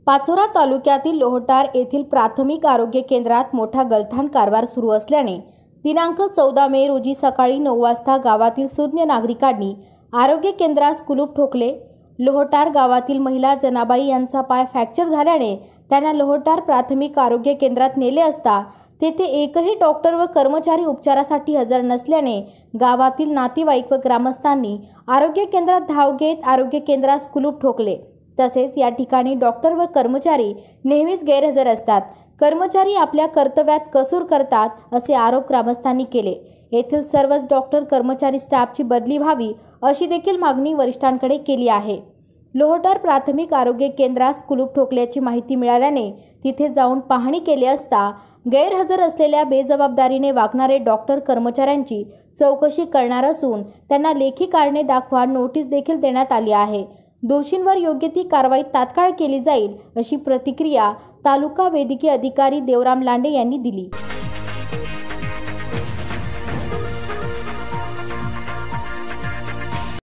पाचोरा तालुक्यातील लोहटार येथील प्राथमिक आरोग्य केंद्रात मोठा गलथान कारभार सुरू असल्याने दिनांक 14 मे रोजी सकाळी 9 वाजता गावातील सुज्ञ नागरिकांनी आरोग्य केंद्रास कुलूप ठोकले। लोहटार गावातील महिला जनाबाई यांचा पाय फ्रॅक्चर झाल्याने त्यांना लोहटार प्राथमिक आरोग्य केंद्रात नेले असता तेथे एकही डॉक्टर व कर्मचारी उपचारासाठी हजर नसल्याने गावातील नातेवाईक व ग्रामस्थांनी आरोग्य केंद्रात धाव घेत आरोग्य केंद्रास कुलूप ठोकले। तसेच या ठिकाणी डॉक्टर व कर्मचारी नेहमीच गैरहजर असतात, कर्मचारी आपल्या कर्तव्यात कसूर करतात असे आरोप ग्रामस्थांनी केले। येथील सर्वच डॉक्टर कर्मचारी स्टाफची बदली व्हावी अशी देखील मागणी वरिष्ठांकडे केली आहे। लोहटार प्राथमिक आरोग्य केंद्रास कुलूप ठोकल्याची माहिती मिळाल्याने तिथे जाऊन पाहणी केली असता गैरहजर असलेल्या बेजबाबदारीने वागणारे डॉक्टर कर्मचाऱ्यांची चौकशी करणार असून त्यांना लेखी कारणे दाखवा नोटीस देखील देण्यात आली आहे। दोषींवर योग्य ती कारवाई तात्काळ केली जाईल अशी प्रतिक्रिया तालुका वैद्यकीय अधिकारी देवराम लांडे यांनी दिली।